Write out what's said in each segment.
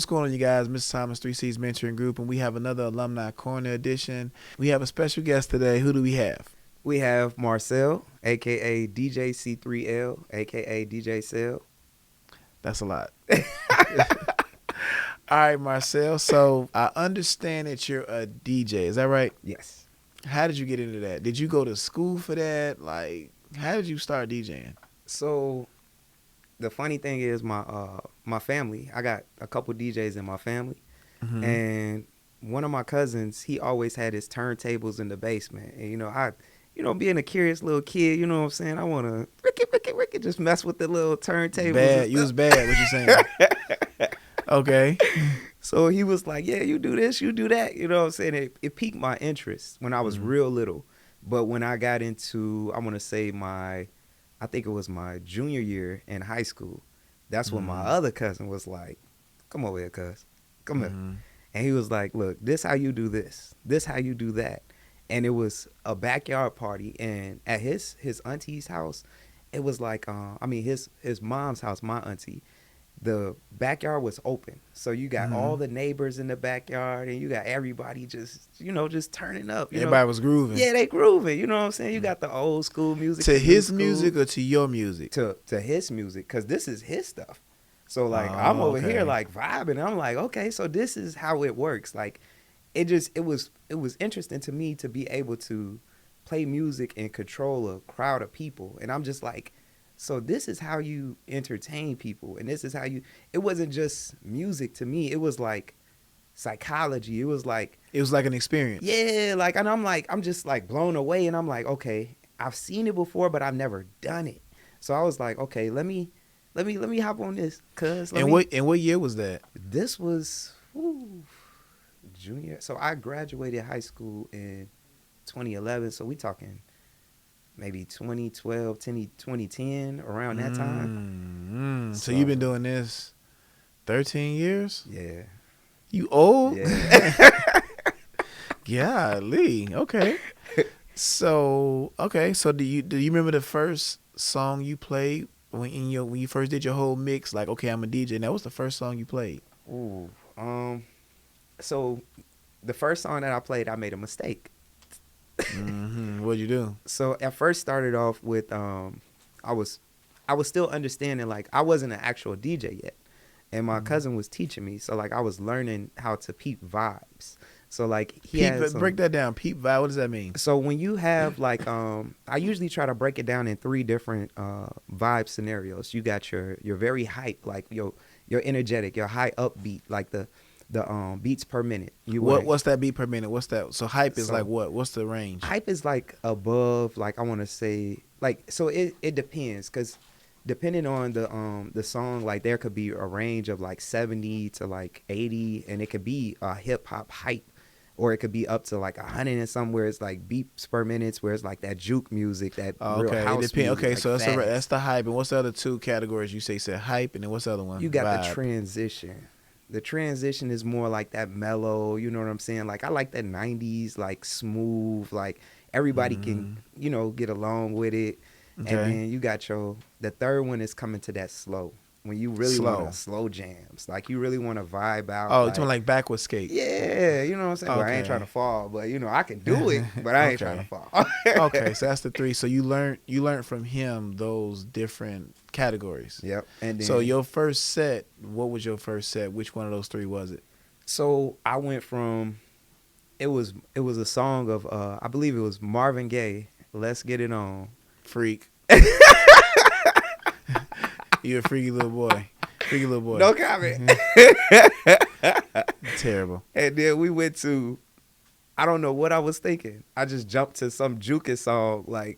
what's going on, you guys? Mr. Thomas, 3C's Mentoring Group, and we have another Alumni Corner edition. We have a special guest today. Who do we have? We have Marcel, a.k.a. DJ C3L, a.k.a. DJ Cell. That's a lot. All right, Marcel. So I understand that you're a DJ. Is that right? Yes. How did you get into that? Did you go to school for that? Like, how did you start DJing? So the funny thing is my family, I got a couple DJs in my family. Mm-hmm. And one of my cousins, he always had his turntables in the basement. And, being a curious little kid, you know what I'm saying? I want to Ricky, just mess with the little turntables. Bad. You was bad, what you saying? Okay. So he was like, yeah, you do this, you do that. You know what I'm saying? It piqued my interest when I was real little. But when I got into, I want to say I think it was my junior year in high school, that's when my other cousin was like, come over here, cuz. Come here. And he was like, look, this how you do this. This how you do that. And it was a backyard party. And at his auntie's house, it was like, his mom's house, my auntie, the backyard was open. So you got all the neighbors in the backyard and you got everybody just turning up. Everybody was grooving. Yeah, they grooving. You know what I'm saying? You got the old school music. To his music or to your music? To his music, because this is his stuff. So, like, I'm over here, like, vibing. I'm like, okay, so this is how it works. Like, it was interesting to me to be able to play music and control a crowd of people. And I'm just like, so this is how you entertain people. And this is how it wasn't just music to me. It was like psychology. It was like an experience. Yeah, like, and I'm just like blown away. And I'm like, okay, I've seen it before, but I've never done it. So I was like, okay, let me hop on this, cuz. What year was that? This was junior. So I graduated high school in 2011. So we talking maybe 2012, 2010, around that time. So you've been doing this 13 years? Yeah. You old? Yeah. Golly. Okay. So do you remember the first song you played when you first did your whole mix? Like, okay, I'm a DJ, and that was the first song you played. Ooh. So the first song that I played, I made a mistake. What'd you do? So at first started off with I was still understanding, like, I wasn't an actual DJ yet. And my cousin was teaching me. So, like, I was learning how to peep vibes. So, like, break that down. Peep vibe, what does that mean? So when you have, like, I usually try to break it down in 3 different vibe scenarios. You got your very hype, like your energetic, your high upbeat, like the beats per minute. What's that beat per minute? What's that? So hype is like what? What's the range? Hype is like above, like, I want to say, like, so it depends, because depending on the song, like, there could be a range of like 70 to like 80, and it could be a hip hop hype, or it could be up to like 100 and somewhere it's like beats per minute, where it's like that juke music, that real house music. Okay, like so that's the hype. And what's the other 2 categories you said hype, and then what's the other one? You got Vibe. the transition. The transition is more like that mellow, you know what I'm saying? Like, I like that 90s, like, smooth, like, everybody can, get along with it. Okay. And then you got the third one is coming to that slow. When you really want slow jams. Like, you really want to vibe out. Oh, it's like backward skate. Yeah, you know what I'm saying? Okay. Well, I ain't trying to fall, but, I can do it, but I ain't trying to fall. Okay, so that's the 3. So you learned from him those different categories. Yep. And then, so your first set, what was your first set? Which one of those 3 was it? So I went from, it was a song of, I believe it was Marvin Gaye, Let's Get It On. Freak. You're a freaky little boy. Freaky little boy. No comment. Terrible. And then we went to, I don't know what I was thinking. I just jumped to some Juke song, like,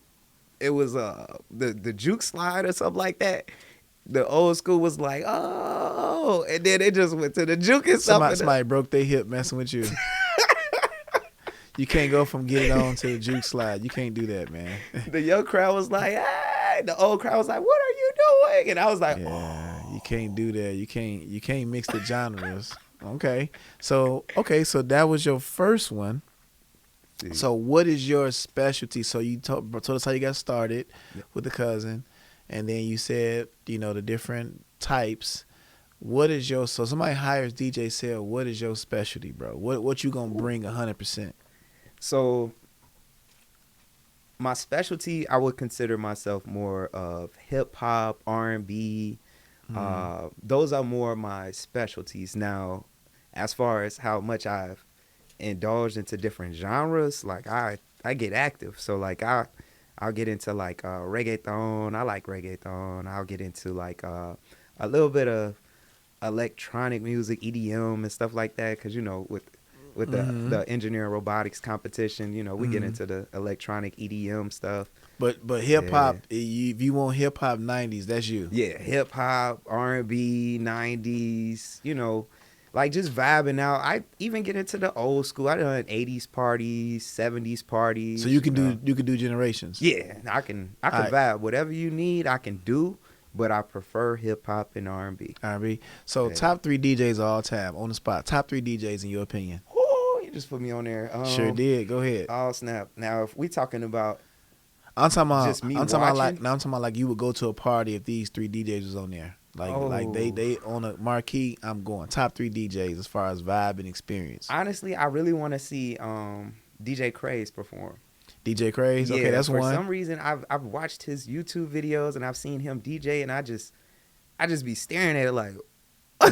it was the Juke Slide or something like that. The old school was like, oh, and then it just went to the Juke and something. Somebody broke their hip messing with you. You can't go from Get It On to the Juke Slide. You can't do that, man. The young crowd was like, hey. The old crowd was like, what are you doing? And I was like, you can't do that. You can't mix the genres. Okay. So that was your first one. See. So what is your specialty? So you told us how you got started with the cousin, and then you said, the different types. What is your so somebody hires DJ Sale? What is your specialty, bro? What you gonna bring 100%? So my specialty, I would consider myself more of hip hop, R&B. Those are more my specialties. Now, as far as how much I've indulged into different genres, like I get active. So like I'll get into like reggaeton. I like reggaeton. I'll get into like a little bit of electronic music, EDM and stuff like that. Because with the engineering robotics competition, we get into the electronic EDM stuff. But hip hop, if you want hip hop 90s, that's you. Yeah, hip hop, R&B, 90s, like just vibing out. I even get into the old school. I done 80s parties, 70s parties. So you can do generations. Yeah, I can vibe. Whatever you need, I can do. But I prefer hip hop and R&B. R&B. So top 3 DJs of all time on the spot. Top 3 DJs in your opinion. Oh, you just put me on there. Sure did. Go ahead. Oh snap! Now if we talking about, I'm talking about just me I'm talking watching? about like you would go to a party if these 3 DJs was on there. Like they on a marquee. I'm going top 3 DJs as far as vibe and experience. Honestly, I really want to see DJ Craze perform. DJ Craze, okay, that's for one. For some reason, I've watched his YouTube videos and I've seen him DJ, and I just be staring at it like. So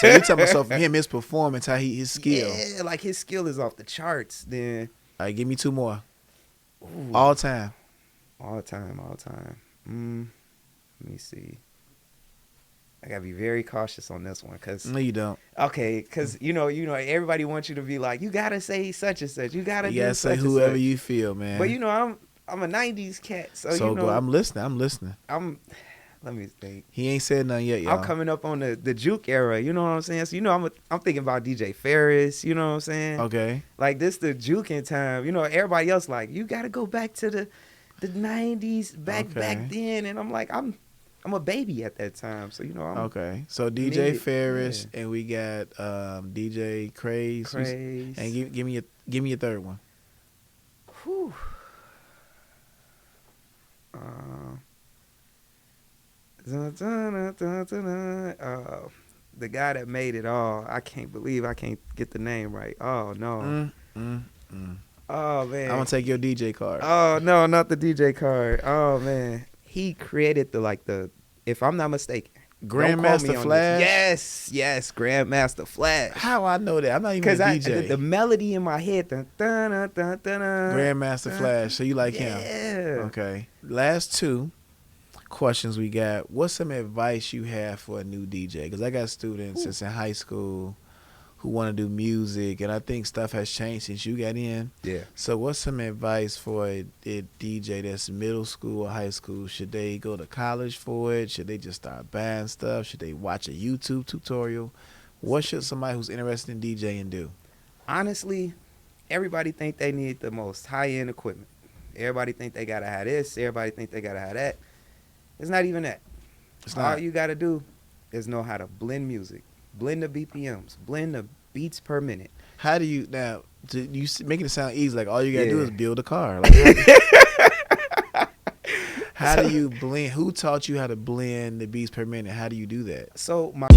you talking about so from him his performance, how his skill? Yeah, like his skill is off the charts. Then, all right, give me 2 more. Ooh. All time. Let me see. I gotta be very cautious on this one, cause no, you don't. Okay, cause everybody wants you to be like, you gotta say such and such. You gotta say whoever you feel, man. But I'm a '90s cat, so go, I'm listening. Let me think. He ain't said nothing yet, y'all. I'm coming up on the juke era. You know what I'm saying? So I'm thinking about DJ Ferris. You know what I'm saying? Okay. Like this the juking time. Everybody else like you gotta go back to the '90s back then, and I'm like I'm a baby at that time, so I'm okay. So DJ Ferris, and we got DJ Craze. And give me a third one. Whew. The guy that made it all. I can't believe I can't get the name right. Oh no. Oh man. I'm gonna take your DJ card. Oh no, not the DJ card. Oh man. He created the if I'm not mistaken, Grandmaster Flash. Yes, Grandmaster Flash. How I know that? I'm not even a DJ. The melody in my head. Grandmaster Flash. So you like him? Yeah. Okay. Last 2 questions we got. What's some advice you have for a new DJ? Because I got students that's in high school who want to do music, and I think stuff has changed since you got in. Yeah. So what's some advice for a DJ that's middle school or high school? Should they go to college for it? Should they just start buying stuff? Should they watch a YouTube tutorial? What should somebody who's interested in DJing do? Honestly, everybody think they need the most high-end equipment. Everybody think they got to have this. Everybody think they got to have that. It's not even that. All you got to do is know how to blend music. Blend the BPMs. Blend the beats per minute. How do you now? You making it sound easy? Like all you gotta do is build a car. Like, how do you blend? Who taught you how to blend the beats per minute? How do you do that? So my